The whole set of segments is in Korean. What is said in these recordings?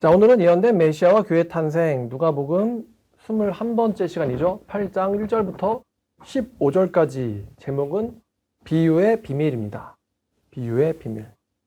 자, 오늘은 예언된 메시아와 교회 탄생 누가복음 21번째 시간이죠. 8장 1절부터 15절까지 제목은 비유의 비밀입니다. 비유의 비밀.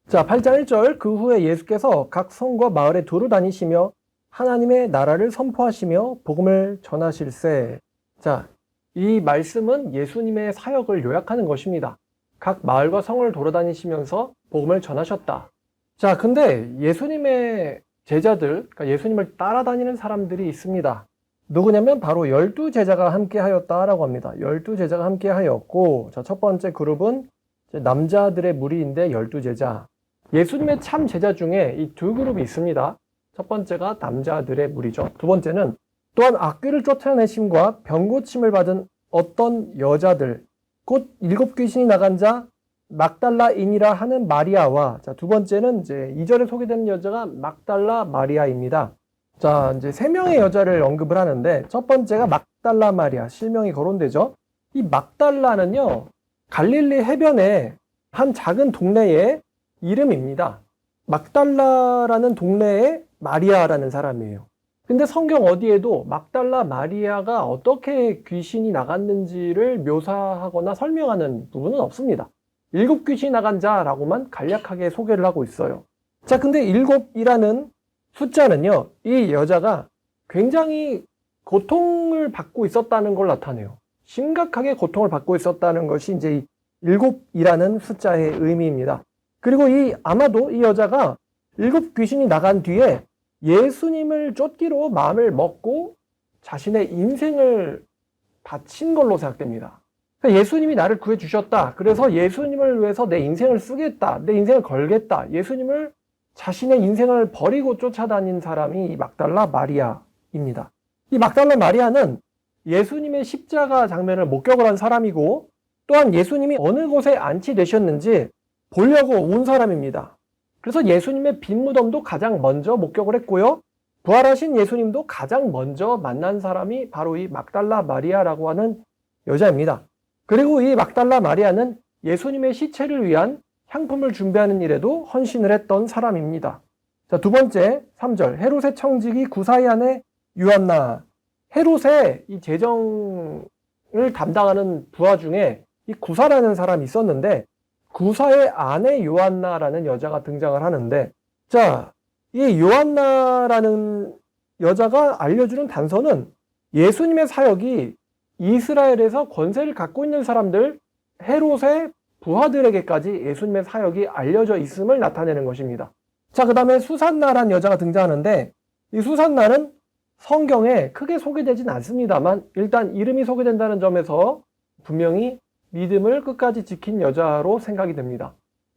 자, 8장 1절 그 후에 예수께서 각 성과 마을에 두루 다니시며 하나님의 나라를 선포하시며 복음을 전하실세. 자, 이 말씀은 예수님의 사역을 요약하는 것입니다. 각 마을과 성을 돌아다니시면서 복음을 전하셨다. 자, 근데 예수님의 제자들, 그러니까 예수님을 따라다니는 사람들이 있습니다. 누구냐면 바로 12제자가 함께 하였다라고 합니다. 12제자가 함께 하였고, 자, 첫 번째 그룹은 남자들의 무리인데 12제자. 예수님의 참 제자 중에 이 두 그룹이 있습니다. 첫 번째가 남자들의 무리죠. 두 번째는 또한 악귀를 쫓아내심과 병고침을 받은 어떤 여자들, 곧 7 귀신이 나간 자 막달라인이라 하는 마리아와, 자, 두 번째는 이제 2절에 소개되는 여자가 막달라 마리아입니다. 자, 이제 3명의 여자를 언급을 하는데 첫 번째가 막달라 마리아, 실명이 거론되죠. 이 막달라는요, 갈릴리 해변의 한 작은 동네의 이름입니다. 막달라라는 동네에 마리아라는 사람이에요. 근데 성경 어디에도 막달라 마리아가 어떻게 귀신이 나갔는지를 묘사하거나 설명하는 부분은 없습니다. 7 귀신이 나간 자라고만 간략하게 소개를 하고 있어요. 자, 근데 7이라는 숫자는요, 이 여자가 굉장히 고통을 받고 있었다는 걸 나타내요. 심각하게 고통을 받고 있었다는 것이 이제 이 7이라는 숫자의 의미입니다. 그리고 아마도 이 여자가 7 귀신이 나간 뒤에 예수님을 쫓기로 마음을 먹고 자신의 인생을 바친 걸로 생각됩니다. 예수님이 나를 구해주셨다. 그래서 예수님을 위해서 내 인생을 쓰겠다. 내 인생을 걸겠다. 예수님을 자신의 인생을 버리고 쫓아다닌 사람이 이 막달라 마리아입니다. 이 막달라 마리아는 예수님의 십자가 장면을 목격을 한 사람이고, 또한 예수님이 어느 곳에 안치되셨는지 보려고 온 사람입니다. 그래서 예수님의 빈 무덤도 가장 먼저 목격을 했고요. 부활하신 예수님도 가장 먼저 만난 사람이 바로 이 막달라 마리아라고 하는 여자입니다. 그리고 이 막달라 마리아는 예수님의 시체를 위한 향품을 준비하는 일에도 헌신을 했던 사람입니다. 자, 두 번째 3절 헤롯의 청지기 구사의 아내 유한나. 헤롯의 이 재정을 담당하는 부하 중에 이 구사라는 사람이 있었는데, 구사의 아내 요한나라는 여자가 등장을 하는데, 자, 이 요한나라는 여자가 알려주는 단서는 예수님의 사역이 이스라엘에서 권세를 갖고 있는 사람들, 헤롯의 부하들에게까지 예수님의 사역이 알려져 있음을 나타내는 것입니다. 자, 그 다음에 수산나라는 여자가 등장하는데, 이 수산나는 성경에 크게 소개되진 않습니다만 일단 이름이 소개된다는 점에서 분명히 믿음을 끝까지 지킨 여자로 생각이 됩니다.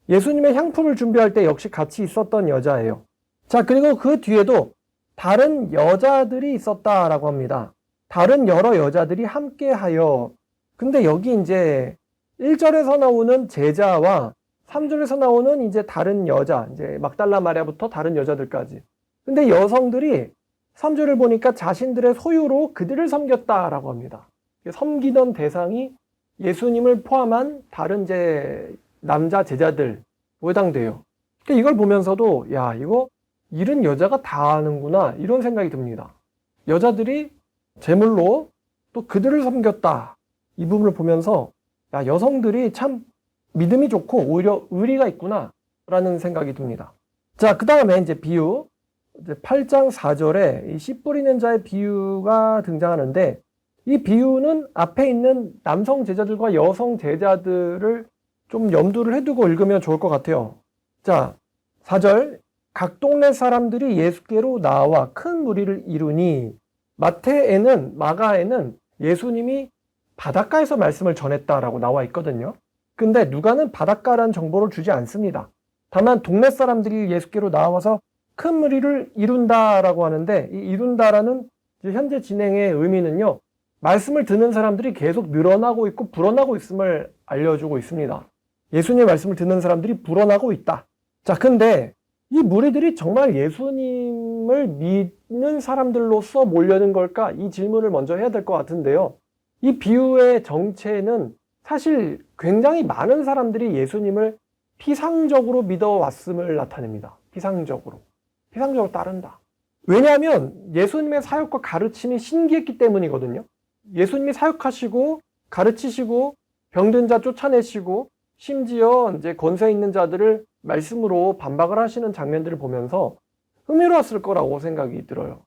예수님의 향품을 준비할 때 역시 같이 있었던 여자예요. 자, 그리고 그 뒤에도 다른 여자들이 있었다라고 합니다. 다른 여러 여자들이 함께하여. 근데 여기 이제 1절에서 나오는 제자와 3절에서 나오는 이제 다른 여자, 이제 막달라 마리아부터 다른 여자들까지. 근데 여성들이 3절을 보니까 자신들의 소유로 그들을 섬겼다라고 합니다. 섬기던 대상이 예수님을 포함한 다른 이제 남자 제자들 해당돼요. 그러니까 이걸 보면서도 야, 이거 이런 여자가 다 하는구나 이런 생각이 듭니다. 여자들이 제물로 또 그들을 섬겼다. 이 부분을 보면서 야, 여성들이 참 믿음이 좋고 오히려 의리가 있구나 라는 생각이 듭니다. 자, 그 다음에 이제 비유, 이제 8장 4절에 이 씨 뿌리는 자의 비유가 등장하는데, 이 비유는 앞에 있는 남성 제자들과 여성 제자들을 좀 염두를 해두고 읽으면 좋을 것 같아요. 자, 4절 각 동네 사람들이 예수께로 나와 큰 무리를 이루니, 마가에는 예수님이 바닷가에서 말씀을 전했다라고 나와 있거든요. 근데 누가는 바닷가라는 정보를 주지 않습니다. 다만 동네 사람들이 예수께로 나와서 큰 무리를 이룬다라고 하는데, 이 이룬다라는 현재 진행의 의미는요, 말씀을 듣는 사람들이 계속 늘어나고 있고 불어나고 있음을 알려주고 있습니다. 예수님의 말씀을 듣는 사람들이 불어나고 있다. 자, 근데 이 무리들이 정말 예수님을 믿는 사람들로서 몰려는 걸까? 이 질문을 먼저 해야 될 것 같은데요. 이 비유의 정체는 사실 굉장히 많은 사람들이 예수님을 피상적으로 믿어왔음을 나타냅니다. 피상적으로 따른다. 왜냐하면 예수님의 사역과 가르침이 신기했기 때문이거든요. 예수님이 사역하시고 가르치시고 병든 자 쫓아내시고 심지어 이제 권세 있는 자들을 말씀으로 반박을 하시는 장면들을 보면서 흥미로웠을 거라고 생각이 들어요.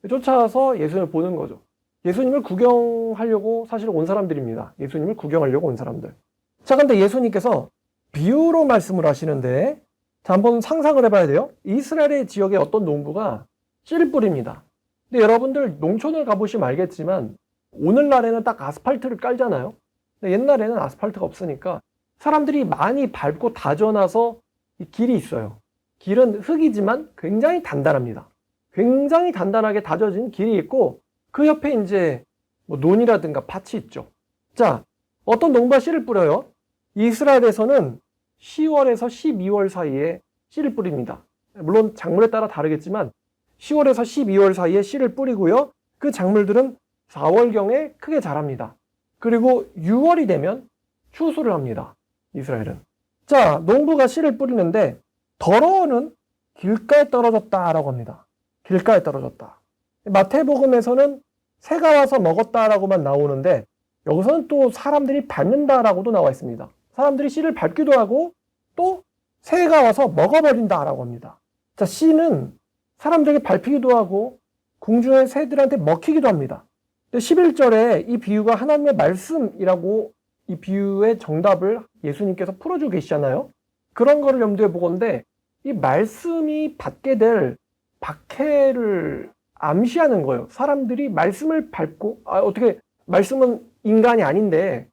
쫓아와서 예수님을 보는 거죠. 예수님을 구경하려고 사실 온 사람들입니다. 예수님을 구경하려고 온 사람들. 자, 근데 예수님께서 비유로 말씀을 하시는데, 자, 한번 상상을 해봐야 돼요. 이스라엘의 지역의 어떤 농부가 씨를 뿌립니다. 근데 여러분들 농촌을 가보시면 알겠지만 오늘날에는 딱 아스팔트를 깔잖아요. 근데 옛날에는 아스팔트가 없으니까 사람들이 많이 밟고 다져놔서 이 길이 있어요. 길은 흙이지만 굉장히 단단합니다. 굉장히 단단하게 다져진 길이 있고 그 옆에 이제 뭐 논이라든가 밭이 있죠. 자, 어떤 농부가 씨를 뿌려요. 이스라엘에서는 10월에서 12월 사이에 씨를 뿌립니다. 물론 작물에 따라 다르겠지만 10월에서 12월 사이에 씨를 뿌리고요. 그 작물들은 4월경에 크게 자랍니다. 그리고 6월이 되면 추수를 합니다. 이스라엘은. 자, 농부가 씨를 뿌리는데 더러워는 길가에 떨어졌다라고 합니다. 길가에 떨어졌다. 마태복음에서는 새가 와서 먹었다라고만 나오는데 여기서는 또 사람들이 밟는다라고도 나와 있습니다. 사람들이 씨를 밟기도 하고 또 새가 와서 먹어버린다라고 합니다. 자, 씨는 사람들에게 밟히기도 하고 궁중의 새들한테 먹히기도 합니다. 11절에 이 비유가 하나님의 말씀이라고 이 비유의 정답을 예수님께서 풀어주고 계시잖아요. 그런 거를 염두에 보건대 이 말씀이 받게 될 박해를 암시하는 거예요. 사람들이 말씀을 밟고 어떻게 말씀은 인간이 아닌데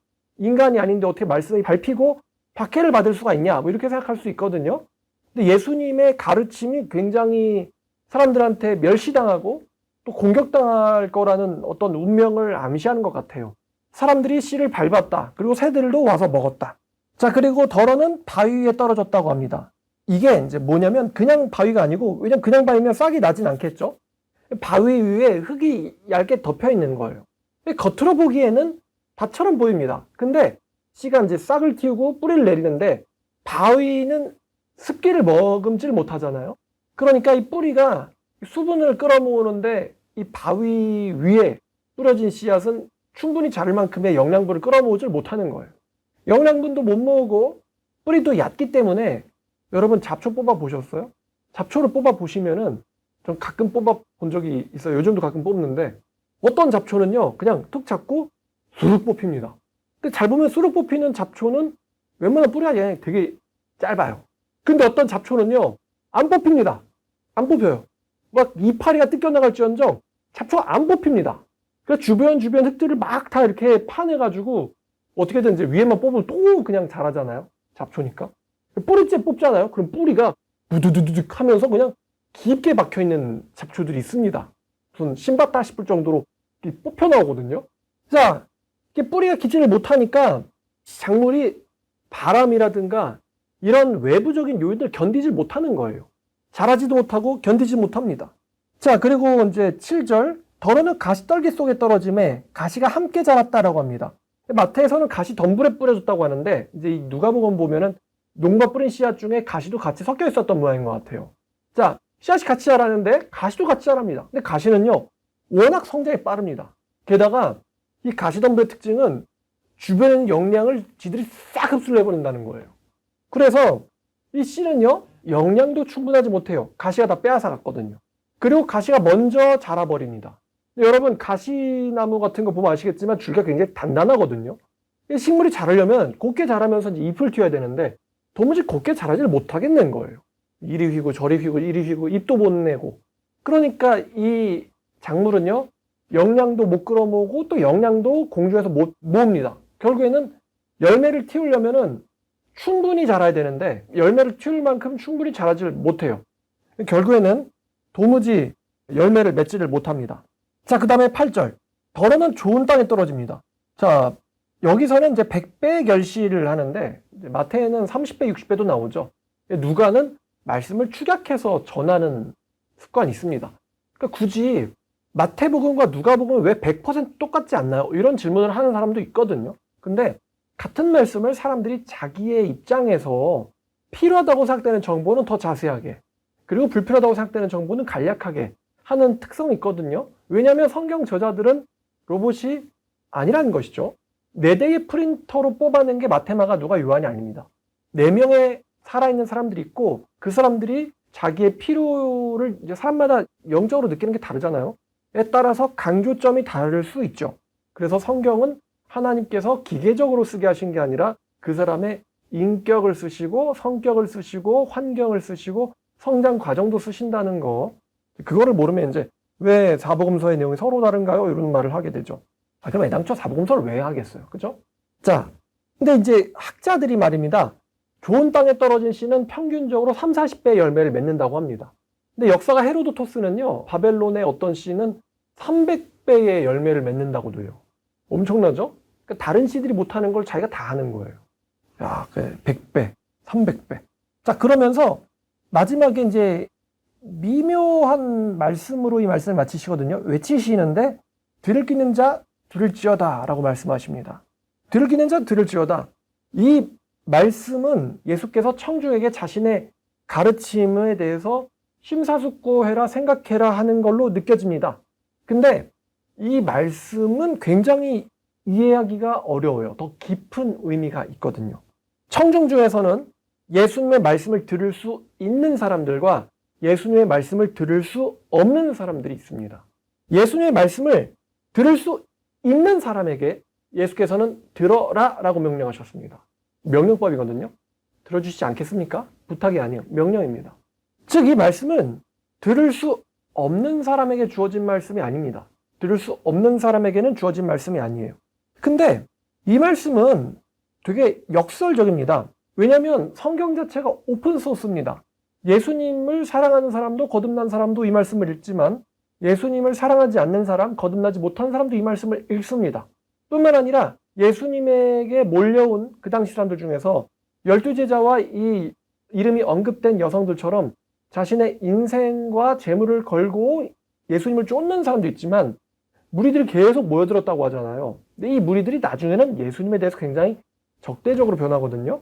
어떻게 말씀이 밟히고 박해를 받을 수가 있냐 뭐 이렇게 생각할 수 있거든요. 근데 예수님의 가르침이 굉장히 사람들한테 멸시당하고 또 공격당할 거라는 어떤 운명을 암시하는 것 같아요. 사람들이 씨를 밟았다. 그리고 새들도 와서 먹었다. 자, 그리고 더러는 바위 위에 떨어졌다고 합니다. 이게 이제 뭐냐면 그냥 바위가 아니고, 왜냐면 그냥 바위면 싹이 나진 않겠죠? 바위 위에 흙이 얇게 덮여 있는 거예요. 겉으로 보기에는 밭처럼 보입니다. 근데 씨가 이제 싹을 틔우고 뿌리를 내리는데 바위는 습기를 머금질 못하잖아요. 그러니까 이 뿌리가 수분을 끌어모으는데 이 바위 위에 뿌려진 씨앗은 충분히 자랄 만큼의 영양분을 끌어모으질 못하는 거예요. 영양분도 못 모으고 뿌리도 얕기 때문에 여러분 잡초 뽑아 보셨어요? 잡초를 뽑아 보시면은 전 가끔 뽑아 본 적이 있어요. 요즘도 가끔 뽑는데 어떤 잡초는요 그냥 툭 잡고 수룩 뽑힙니다. 근데 잘 보면 수룩 뽑히는 잡초는 웬만한 뿌리가 되게 짧아요. 근데 어떤 잡초는요 안 뽑힙니다. 안 뽑혀요. 막 이파리가 뜯겨나갈지언정 잡초가 안 뽑힙니다. 그래서 주변 흙들을 막 다 이렇게 파내가지고 어떻게든 이제 위에만 뽑으면 또 그냥 자라잖아요. 잡초니까. 뿌리째 뽑잖아요. 그럼 뿌리가 부두두둑 하면서 그냥 깊게 박혀있는 잡초들이 있습니다. 무슨 신봤다 싶을 정도로 뽑혀 나오거든요. 자, 뿌리가 기지를 못하니까 작물이 바람이라든가 이런 외부적인 요인들 견디질 못하는 거예요. 자라지도 못하고 견디지 못합니다. 자, 그리고 이제 7절 더러는 가시떨기 속에 떨어짐에 가시가 함께 자랐다라고 합니다. 마태에서는 가시 덤불에 뿌려졌다고 하는데 이제 이 누가복음 보면은 농부가 뿌린 씨앗 중에 가시도 같이 섞여 있었던 모양인 것 같아요. 자, 씨앗이 같이 자라는데 가시도 같이 자랍니다. 근데 가시는요 워낙 성장이 빠릅니다. 게다가 이 가시덤불의 특징은 주변 영양을 지들이 싹 흡수를 해버린다는 거예요. 그래서 이 씨는요 영양도 충분하지 못해요. 가시가 다 빼앗아 갔거든요. 그리고 가시가 먼저 자라버립니다. 여러분 가시나무 같은 거 보면 아시겠지만 줄기가 굉장히 단단하거든요. 식물이 자라려면 곱게 자라면서 이제 잎을 틔워야 되는데 도무지 곱게 자라지를 못하겠는 거예요. 이리 휘고 저리 휘고 이리 휘고 잎도 못 내고. 그러니까 이 작물은요 영양도 못 끌어모으고 또 영양도 공중에서 못 모읍니다. 결국에는 열매를 틔우려면은 충분히 자라야 되는데 열매를 틔울 만큼 충분히 자라지를 못해요. 결국에는 도무지 열매를 맺지를 못합니다. 자, 그 다음에 8절 더러는 좋은 땅에 떨어집니다. 자, 여기서는 이제 100배의 결실을 하는데 마태에는 30배, 60배도 나오죠. 누가는 말씀을 축약해서 전하는 습관이 있습니다. 그러니까 굳이 마태복음과 누가복음은 왜 100% 똑같지 않나요? 이런 질문을 하는 사람도 있거든요. 근데 같은 말씀을 사람들이 자기의 입장에서 필요하다고 생각되는 정보는 더 자세하게, 그리고 불필요하다고 생각되는 정보는 간략하게 하는 특성이 있거든요. 왜냐하면 성경 저자들은 로봇이 아니라는 것이죠. 4대의 프린터로 뽑아낸 게 마테마가 누가 요한이 아닙니다. 4명의 살아있는 사람들이 있고 그 사람들이 자기의 필요를 이제 사람마다 영적으로 느끼는 게 다르잖아요. 에 따라서 강조점이 다를 수 있죠. 그래서 성경은 하나님께서 기계적으로 쓰게 하신 게 아니라 그 사람의 인격을 쓰시고 성격을 쓰시고 환경을 쓰시고 성장 과정도 쓰신다는 거. 그거를 모르면 이제 왜 사복음서의 내용이 서로 다른가요? 이런 말을 하게 되죠. 그럼 애당초 사복음서를 왜 하겠어요? 그죠? 자, 근데 이제 학자들이 말입니다. 좋은 땅에 떨어진 씨는 평균적으로 3, 40배의 열매를 맺는다고 합니다. 근데 역사가 헤로도토스는요, 바벨론의 어떤 씨는 300배의 열매를 맺는다고도 해요. 엄청나죠? 그러니까 다른 씨들이 못하는 걸 자기가 다 하는 거예요. 야, 100배, 300배. 자, 그러면서 마지막에 이제 미묘한 말씀으로 이 말씀을 마치시거든요. 외치시는데 들을 끼는 자 들을지어다 라고 말씀하십니다. 들을 끼는 자 들을지어다. 이 말씀은 예수께서 청중에게 자신의 가르침에 대해서 심사숙고해라 생각해라 하는 걸로 느껴집니다. 근데 이 말씀은 굉장히 이해하기가 어려워요. 더 깊은 의미가 있거든요. 청중 중에서는 예수님의 말씀을 들을 수 있는 사람들과 예수님의 말씀을 들을 수 없는 사람들이 있습니다. 예수님의 말씀을 들을 수 있는 사람에게 예수께서는 들어라 라고 명령하셨습니다. 명령법이거든요. 들어주시지 않겠습니까? 부탁이 아니에요. 명령입니다. 즉 이 말씀은 들을 수 없는 사람에게 주어진 말씀이 아닙니다. 들을 수 없는 사람에게는 주어진 말씀이 아니에요. 근데 이 말씀은 되게 역설적입니다. 왜냐하면 성경 자체가 오픈소스입니다. 예수님을 사랑하는 사람도 거듭난 사람도 이 말씀을 읽지만 예수님을 사랑하지 않는 사람, 거듭나지 못한 사람도 이 말씀을 읽습니다. 뿐만 아니라 예수님에게 몰려온 그 당시 사람들 중에서 12제자와 이 이름이 언급된 여성들처럼 자신의 인생과 재물을 걸고 예수님을 쫓는 사람도 있지만 무리들이 계속 모여들었다고 하잖아요. 근데 이 무리들이 나중에는 예수님에 대해서 굉장히 적대적으로 변하거든요.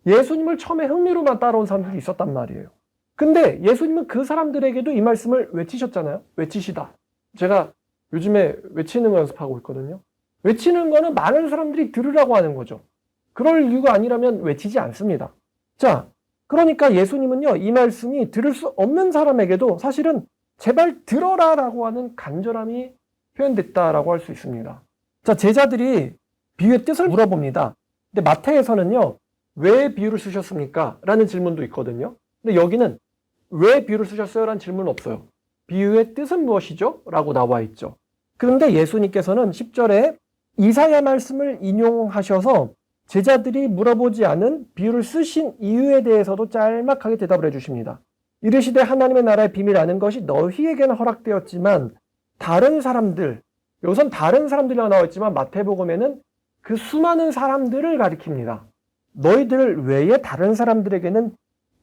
예수님을 처음에 흥미로만 따라온 사람들이 있었단 말이에요. 근데 예수님은 그 사람들에게도 이 말씀을 외치셨잖아요. 외치시다. 제가 요즘에 외치는 거 연습하고 있거든요. 외치는 거는 많은 사람들이 들으라고 하는 거죠. 그럴 이유가 아니라면 외치지 않습니다. 자, 그러니까 예수님은요, 이 말씀이 들을 수 없는 사람에게도 사실은 제발 들어라 라고 하는 간절함이 표현됐다라고 할 수 있습니다. 자, 제자들이 비유의 뜻을 물어봅니다. 근데 마태에서는요, 왜 비유를 쓰셨습니까? 라는 질문도 있거든요. 근데 여기는 왜 비유를 쓰셨어요? 라는 질문은 없어요. 비유의 뜻은 무엇이죠? 라고 나와 있죠. 그런데 예수님께서는 10절에 이사야 말씀을 인용하셔서 제자들이 물어보지 않은 비유를 쓰신 이유에 대해서도 짤막하게 대답을 해주십니다. 이르시되 하나님의 나라의 비밀 아는 것이 너희에게는 허락되었지만 다른 사람들, 여기선 다른 사람들이라고 나와 있지만 마태복음에는 그 수많은 사람들을 가리킵니다. 너희들 외에 다른 사람들에게는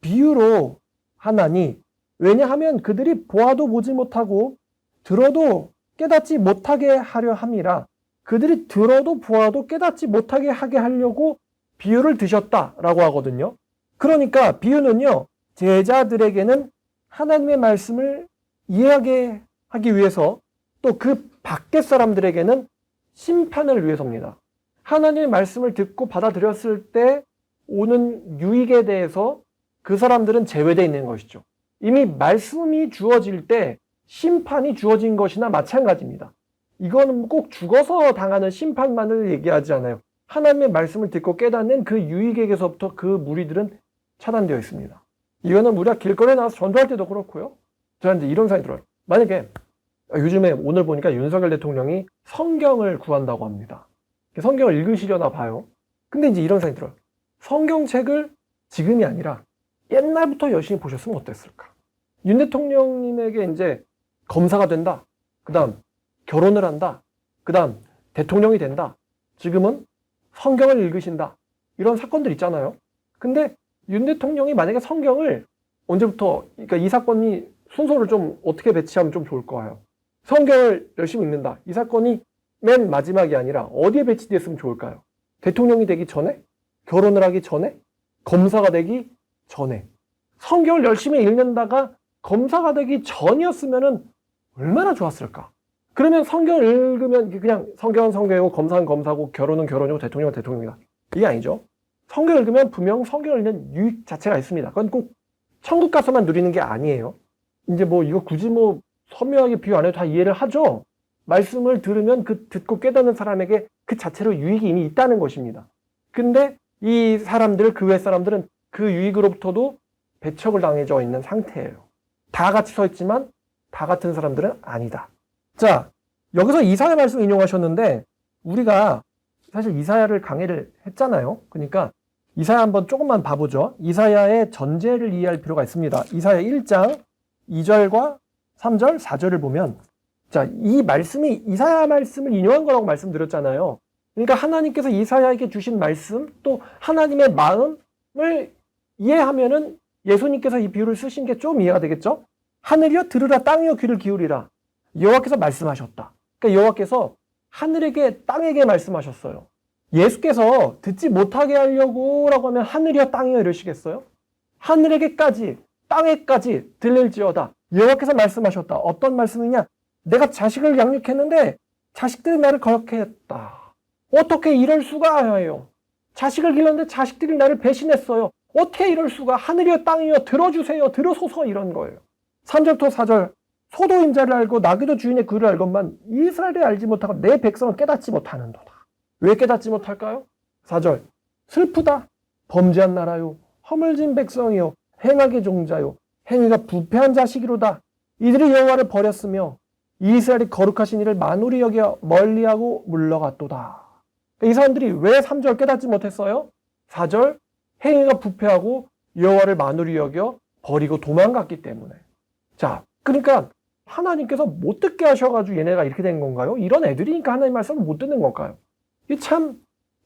비유로 하나니, 왜냐하면 그들이 보아도 보지 못하고 들어도 깨닫지 못하게 하려 함이라. 그들이 들어도 보아도 깨닫지 못하게 하게 하려고 비유를 드셨다라고 하거든요. 그러니까 비유는요, 제자들에게는 하나님의 말씀을 이해하게 하기 위해서 또 그 밖의 사람들에게는 심판을 위해서입니다. 하나님의 말씀을 듣고 받아들였을 때 오는 유익에 대해서 그 사람들은 제외되어 있는 것이죠. 이미 말씀이 주어질 때 심판이 주어진 것이나 마찬가지입니다. 이거는 꼭 죽어서 당하는 심판만을 얘기하지 않아요. 하나님의 말씀을 듣고 깨닫는 그 유익에게서부터 그 무리들은 차단되어 있습니다. 이거는 우리가 길거리에 나와서 전도할 때도 그렇고요. 저는 이제 이런 생각이 들어요. 만약에 요즘에 오늘 보니까 윤석열 대통령이 성경을 구한다고 합니다. 성경을 읽으시려나 봐요. 근데 이제 이런 생각이 들어요. 성경책을 지금이 아니라 옛날부터 열심히 보셨으면 어땠을까? 윤 대통령님에게 이제 검사가 된다. 그 다음 결혼을 한다. 그 다음 대통령이 된다. 지금은 성경을 읽으신다. 이런 사건들 있잖아요. 근데 윤 대통령이 만약에 성경을 언제부터, 그러니까 이 사건이 순서를 좀 어떻게 배치하면 좀 좋을까요? 성경을 열심히 읽는다. 이 사건이 맨 마지막이 아니라 어디에 배치됐으면 좋을까요? 대통령이 되기 전에? 결혼을 하기 전에? 검사가 되기 전에? 성경을 열심히 읽는다가 검사가 되기 전이었으면은 얼마나 좋았을까? 그러면 성경을 읽으면 그냥 성경은 성경이고 검사는 검사고 결혼은 결혼이고 대통령은 대통령이다. 이게 아니죠. 성경을 읽으면 분명 성경을 읽는 유익 자체가 있습니다. 그건 꼭 천국 가서만 누리는 게 아니에요. 이제 뭐 이거 굳이 뭐 선명하게 비유 안 해도 다 이해를 하죠. 말씀을 들으면 그 듣고 깨닫는 사람에게 그 자체로 유익이 이미 있다는 것입니다. 근데 이 사람들, 그 외 사람들은 그 유익으로부터도 배척을 당해져 있는 상태예요. 다 같이 서 있지만 다 같은 사람들은 아니다. 자, 여기서 이사야 말씀 인용하셨는데 우리가 사실 이사야를 강의를 했잖아요. 그러니까 이사야 한번 조금만 봐보죠. 이사야의 전제를 이해할 필요가 있습니다. 이사야 1장 2절과 3절, 4절을 보면 자, 이 말씀이 이사야 말씀을 인용한 거라고 말씀드렸잖아요. 그러니까 하나님께서 이사야에게 주신 말씀 또 하나님의 마음을 이해하면은 예수님께서 이 비유를 쓰신 게 좀 이해가 되겠죠? 하늘이여 들으라 땅이여 귀를 기울이라. 여호와께서 말씀하셨다. 그러니까 여호와께서 하늘에게 땅에게 말씀하셨어요. 예수께서 듣지 못하게 하려고 라고 하면 하늘이여 땅이여 이러시겠어요? 하늘에게까지 땅에까지 들릴지어다. 여호와께서 말씀하셨다. 어떤 말씀이냐? 내가 자식을 양육했는데 자식들이 나를 거역해 했다. 어떻게 이럴 수가 해요? 자식을 길렀는데 자식들이 나를 배신했어요. 어떻게 이럴 수가? 하늘이여 땅이여 들어주세요. 들어소서 이런 거예요. 3절부터 4절 소도 임자를 알고 나귀도 주인의 귀를 알건만 이스라엘이 알지 못하고 내 백성을 깨닫지 못하는도다. 왜 깨닫지 못할까요? 4절 슬프다. 범죄한 나라요. 허물진 백성이요. 행악의 종자요. 행위가 부패한 자식이로다. 이들이 여호와를 버렸으며 이스라엘이 거룩하신 이를 만우리 여겨 멀리하고 물러갔도다. 이 사람들이 왜 3절 깨닫지 못했어요? 4절 행위가 부패하고 여호와를 만우리 여겨 버리고 도망갔기 때문에. 자, 그러니까 하나님께서 못 듣게 하셔가지고 얘네가 이렇게 된 건가요? 이런 애들이니까 하나님 말씀을 못 듣는 걸까요? 이게 참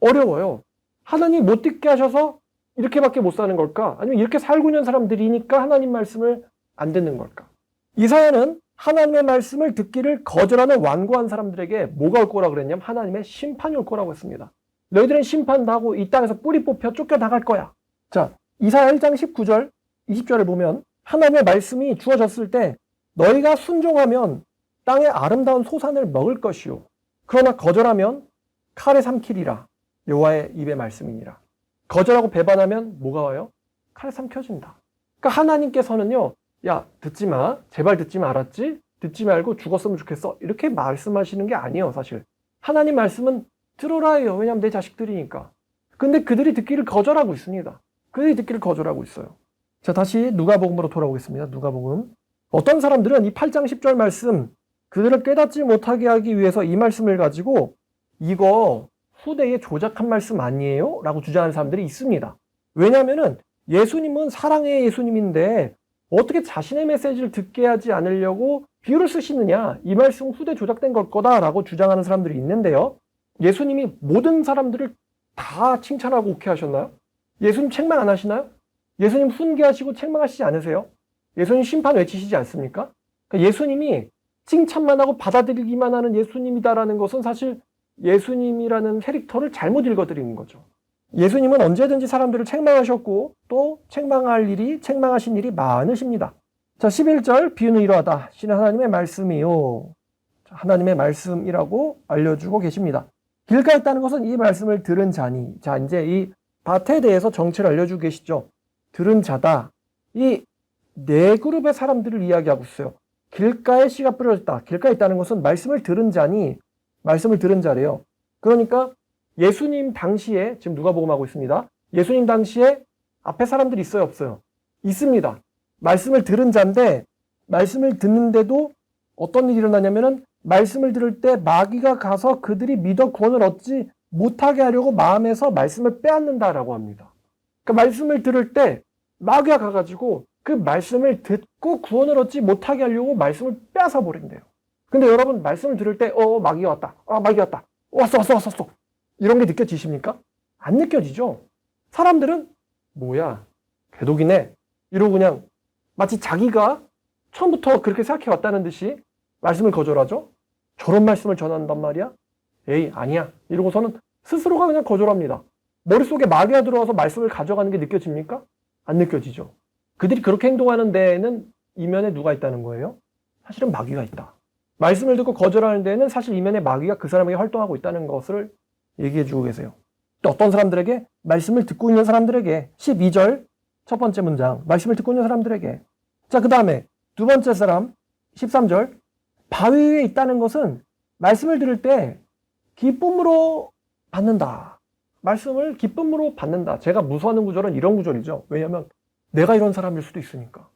어려워요. 하나님 못 듣게 하셔서 이렇게밖에 못 사는 걸까? 아니면 이렇게 살고 있는 사람들이니까 하나님 말씀을 안 듣는 걸까? 이사야는 하나님의 말씀을 듣기를 거절하는 완고한 사람들에게 뭐가 올 거라고 그랬냐면 하나님의 심판이 올 거라고 했습니다. 너희들은 심판당하고 이 땅에서 뿌리 뽑혀 쫓겨나갈 거야. 자, 이사야 1장 19절, 20절을 보면 하나님의 말씀이 주어졌을 때 너희가 순종하면 땅의 아름다운 소산을 먹을 것이요. 그러나 거절하면 칼에 삼키리라. 여호와의 입의 말씀이니라. 거절하고 배반하면 뭐가 와요? 칼에 삼켜진다. 그러니까 하나님께서는요. 야, 듣지 마. 제발 듣지 마. 알았지? 듣지 말고 죽었으면 좋겠어. 이렇게 말씀하시는 게 아니에요, 사실. 하나님 말씀은 들어라 해요. 왜냐하면 내 자식들이니까. 근데 그들이 듣기를 거절하고 있습니다. 그들이 듣기를 거절하고 있어요. 자, 다시 누가복음으로 돌아오겠습니다. 누가복음. 어떤 사람들은 이 8장 10절 말씀, 그들을 깨닫지 못하게 하기 위해서 이 말씀을 가지고 이거 후대에 조작한 말씀 아니에요? 라고 주장하는 사람들이 있습니다. 왜냐하면은 예수님은 사랑의 예수님인데 어떻게 자신의 메시지를 듣게 하지 않으려고 비유를 쓰시느냐? 이 말씀은 후대 조작된 걸 거다라고 주장하는 사람들이 있는데요. 예수님이 모든 사람들을 다 칭찬하고 오케이 하셨나요? 예수님 책망 안 하시나요? 예수님 훈계하시고 책망하시지 않으세요? 예수님 심판 외치시지 않습니까? 그러니까 예수님이 칭찬만 하고 받아들이기만 하는 예수님이다라는 것은 사실 예수님이라는 캐릭터를 잘못 읽어드리는 거죠. 예수님은 언제든지 사람들을 책망하셨고 또 책망하신 일이 많으십니다. 자, 11절 비유는 이러하다. 신은 하나님의 말씀이요. 하나님의 말씀이라고 알려주고 계십니다. 길가에 있다는 것은 이 말씀을 들은 자니. 자, 이제 이 밭에 대해서 정체를 알려주고 계시죠. 들은 자다. 이 네 그룹의 사람들을 이야기하고 있어요. 길가에 씨가 뿌려졌다. 길가에 있다는 것은 말씀을 들은 자니, 말씀을 들은 자래요. 그러니까 예수님 당시에, 지금 누가복음하고 있습니다. 예수님 당시에 앞에 사람들이 있어요, 없어요? 있습니다. 말씀을 들은 자인데, 말씀을 듣는데도 어떤 일이 일어나냐면은, 말씀을 들을 때 마귀가 가서 그들이 믿어 구원을 얻지 못하게 하려고 마음에서 말씀을 빼앗는다라고 합니다. 그러니까 말씀을 들을 때 마귀가 가가지고 그 말씀을 듣고 구원을 얻지 못하게 하려고 말씀을 빼앗아 버린대요. 근데 여러분 말씀을 들을 때 마귀가 왔다. 마귀가 왔다. 왔어. 이런 게 느껴지십니까? 안 느껴지죠? 사람들은 뭐야? 개독이네. 이러고 그냥 마치 자기가 처음부터 그렇게 생각해 왔다는 듯이 말씀을 거절하죠? 저런 말씀을 전한단 말이야? 에이, 아니야. 이러고서는 스스로가 그냥 거절합니다. 머릿속에 마귀가 들어와서 말씀을 가져가는 게 느껴집니까? 안 느껴지죠. 그들이 그렇게 행동하는 데에는 이면에 누가 있다는 거예요? 사실은 마귀가 있다. 말씀을 듣고 거절하는 데에는 사실 이면에 마귀가 그 사람에게 활동하고 있다는 것을 얘기해 주고 계세요. 또 어떤 사람들에게? 말씀을 듣고 있는 사람들에게. 12절 첫 번째 문장, 말씀을 듣고 있는 사람들에게. 자, 그 다음에 두 번째 사람 13절, 바위 위에 있다는 것은 말씀을 들을 때 기쁨으로 받는다. 말씀을 기쁨으로 받는다. 제가 무서워하는 구절은 이런 구절이죠. 왜냐하면 내가 이런 사람일 수도 있으니까.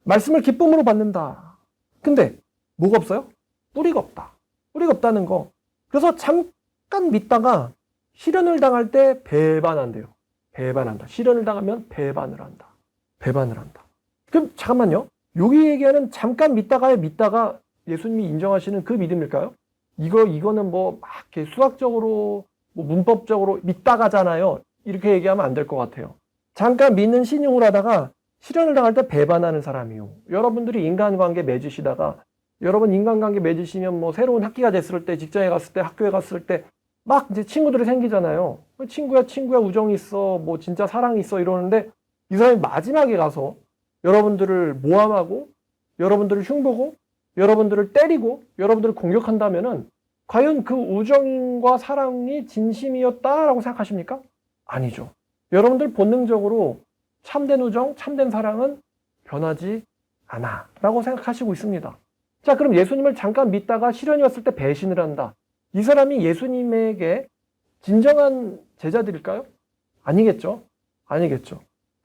말씀을 기쁨으로 받는다. 근데 뭐가 없어요? 뿌리가 없다. 뿌리가 없다는 거. 그래서 잠깐 믿다가 시련을 당할 때 배반한대요. 배반한다. 시련을 당하면 배반을 한다. 배반을 한다. 그럼 잠깐만요. 여기 얘기하는 잠깐 믿다가의 믿다가 예수님이 인정하시는 그 믿음일까요? 이거는 뭐 막 이렇게 수학적으로 뭐 문법적으로 믿다가잖아요. 이렇게 얘기하면 안 될 것 같아요. 잠깐 믿는 신용을 하다가 시련을 당할 때 배반하는 사람이요. 여러분들이 인간관계 맺으시다가 여러분 인간관계 맺으시면 뭐 새로운 학기가 됐을 때, 직장에 갔을 때, 학교에 갔을 때 막 이제 친구들이 생기잖아요. 친구야 우정이 있어, 뭐 진짜 사랑이 있어 이러는데 이 사람이 마지막에 가서 여러분들을 모함하고 여러분들을 흉보고 여러분들을 때리고 여러분들을 공격한다면은 과연 그 우정과 사랑이 진심이었다라고 생각하십니까? 아니죠. 여러분들 본능적으로 참된 우정, 참된 사랑은 변하지 않아 라고 생각하시고 있습니다. 자, 그럼 예수님을 잠깐 믿다가 시련이 왔을 때 배신을 한다. 이 사람이 예수님에게 진정한 제자들일까요? 아니겠죠. 아니겠죠.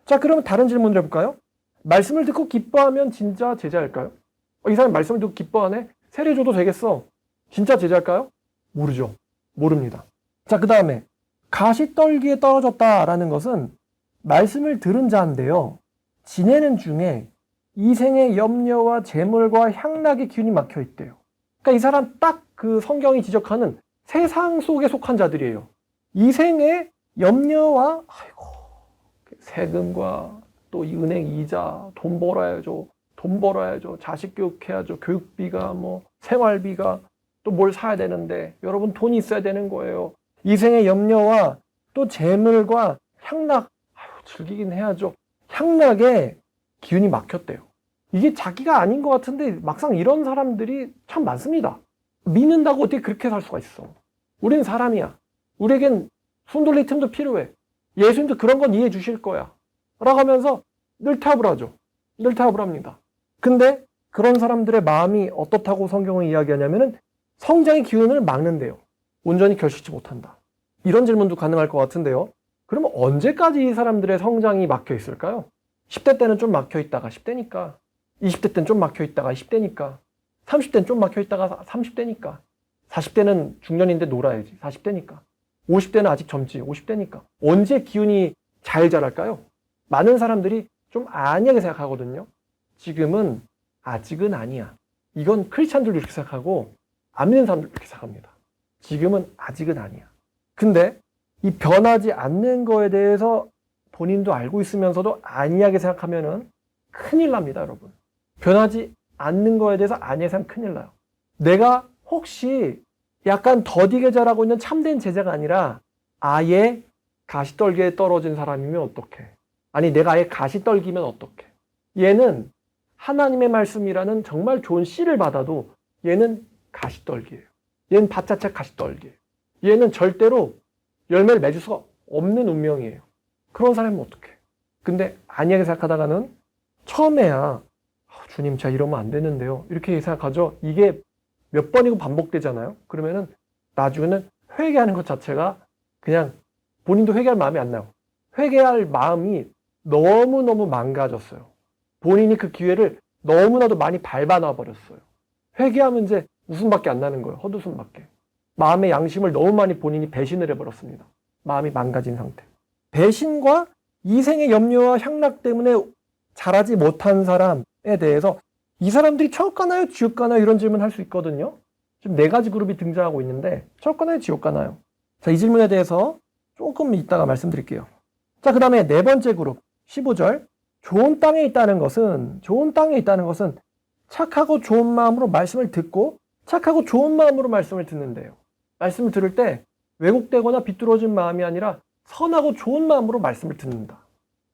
자, 그러면 다른 질문을 해볼까요? 말씀을 듣고 기뻐하면 진짜 제자일까요? 이 사람이 말씀을 듣고 기뻐하네? 세례 줘도 되겠어. 진짜 제자일까요? 모르죠. 모릅니다. 자, 그 다음에 가시떨기에 떨어졌다라는 것은 말씀을 들은 자인데요. 지내는 중에 이생의 염려와 재물과 향락의 기운이 막혀 있대요. 그러니까 이 사람 딱 그 성경이 지적하는 세상 속에 속한 자들이에요. 이생의 염려와 세금과 또 이 은행 이자, 돈 벌어야죠. 자식 교육해야죠. 교육비가 뭐 생활비가 또 뭘 사야 되는데 여러분 돈이 있어야 되는 거예요. 이생의 염려와 또 재물과 향락, 즐기긴 해야죠. 향락에 기운이 막혔대요. 이게 자기가 아닌 것 같은데 막상 이런 사람들이 참 많습니다. 믿는다고 어떻게 그렇게 살 수가 있어. 우린 사람이야. 우리에겐 손 돌릴 틈도 필요해. 예수님도 그런 건 이해해 주실 거야. 라고 하면서 늘 타협을 하죠. 늘 타협을 합니다. 근데 그런 사람들의 마음이 어떻다고 성경은 이야기하냐면은 성장의 기운을 막는데요. 온전히 결실치 못한다. 이런 질문도 가능할 것 같은데요. 그러면 언제까지 이 사람들의 성장이 막혀 있을까요? 10대 때는 좀 막혀 있다가 10대니까, 20대 때는 좀 막혀 있다가 20대니까, 30대는 좀 막혀 있다가 30대니까, 40대는 중년인데 놀아야지 40대니까, 50대는 아직 젊지 50대니까. 언제 기운이 잘 자랄까요? 많은 사람들이 좀 안이하게 생각하거든요. 지금은 아직은 아니야. 이건 크리스찬들도 이렇게 생각하고 안 믿는 사람들도 이렇게 생각합니다. 지금은 아직은 아니야. 근데 이 변하지 않는 거에 대해서 본인도 알고 있으면서도 안이하게 생각하면은 큰일 납니다, 여러분. 변하지 않는 거에 대해서 안이하게 생각하면 큰일 나요. 내가 혹시 약간 더디게 자라고 있는 참된 제자가 아니라 아예 가시떨기에 떨어진 사람이면 어떡해? 아니, 내가 아예 가시떨기면 어떡해? 얘는 하나님의 말씀이라는 정말 좋은 씨를 받아도 얘는 가시떨기예요. 얘는 밭 자체가 가시떨기예요. 얘는 절대로 열매를 맺을 수가 없는 운명이에요. 그런 사람은 어떡해? 근데 안이하게 생각하다가는 처음에야 주님 제가 이러면 안 되는데요. 이렇게 생각하죠. 이게 몇 번이고 반복되잖아요. 그러면은 나중에는 회개하는 것 자체가 그냥 본인도 회개할 마음이 안 나요. 회개할 마음이 너무너무 망가졌어요. 본인이 그 기회를 너무나도 많이 밟아놔 버렸어요. 회개하면 이제 웃음밖에 안 나는 거예요. 헛웃음밖에. 마음의 양심을 너무 많이 본인이 배신을 해버렸습니다. 마음이 망가진 상태. 배신과 이생의 염려와 향락 때문에 자라지 못한 사람에 대해서 이 사람들이 천국 가나요? 지옥 가나요? 이런 질문 할 수 있거든요. 지금 4가지 그룹이 등장하고 있는데 천국 가나요? 지옥 가나요? 자, 이 질문에 대해서 조금 이따가 말씀드릴게요. 자, 그 다음에 4번째 그룹 15절. 좋은 땅에 있다는 것은 착하고 좋은 마음으로 말씀을 듣고 착하고 좋은 마음으로 말씀을 듣는데요. 말씀을 들을 때 왜곡되거나 비뚤어진 마음이 아니라 선하고 좋은 마음으로 말씀을 듣는다.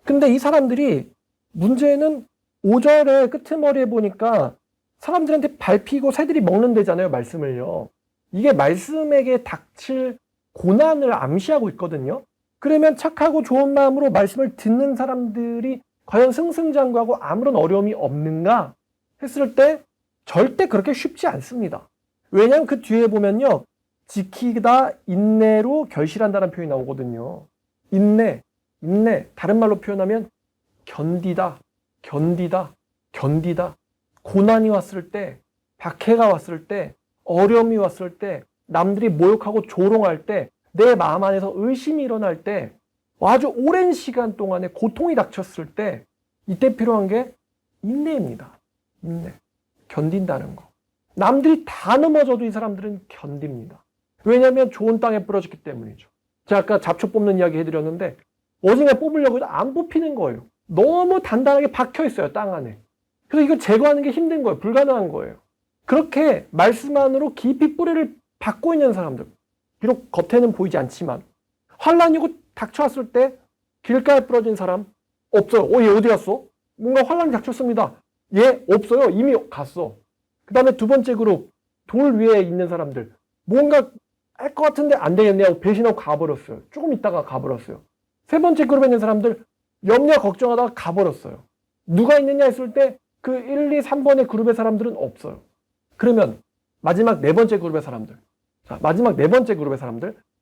근데 이 사람들이 문제는 5절의 끄트머리에 보니까 사람들한테 밟히고 새들이 먹는 데잖아요, 말씀을요. 이게 말씀에게 닥칠 고난을 암시하고 있거든요. 그러면 착하고 좋은 마음으로 말씀을 듣는 사람들이 과연 승승장구하고 아무런 어려움이 없는가 했을 때 절대 그렇게 쉽지 않습니다. 왜냐하면 그 뒤에 보면요, 지키다 인내로 결실한다는 표현이 나오거든요. 인내, 다른 말로 표현하면 견디다, 고난이 왔을 때, 박해가 왔을 때, 어려움이 왔을 때, 남들이 모욕하고 조롱할 때, 내 마음 안에서 의심이 일어날 때, 아주 오랜 시간 동안에 고통이 닥쳤을 때, 이때 필요한 게 인내입니다. 인내. 견딘다는 거. 남들이 다 넘어져도 이 사람들은 견딥니다. 왜냐하면 좋은 땅에 부러졌기 때문이죠. 제가 아까 잡초 뽑는 이야기 해드렸는데, 어딘가 뽑으려고 해도 안 뽑히는 거예요. 너무 단단하게 박혀 있어요, 땅 안에. 그래서 이거 제거하는 게 힘든 거예요. 불가능한 거예요. 그렇게 말씀 안으로 깊이 뿌리를 박고 있는 사람들, 비록 겉에는 보이지 않지만 환란이 곧 닥쳐왔을 때 길가에 부러진 사람 없어요. 얘 어디 갔어? 뭔가 환란이 닥쳤습니다. 얘 없어요. 이미 갔어. 그 다음에 두 번째 그룹, 돌 위에 있는 사람들, 뭔가 할 것 같은데 안 되겠네 하고 배신하고 가버렸어요. 조금 있다가 가버렸어요. 세 번째 그룹에 있는 사람들, 염려 걱정하다가 가버렸어요. 누가 있느냐 했을 때 그 1, 2, 3번의 그룹의 사람들은 없어요. 그러면 마지막 네 번째 그룹의 사람들,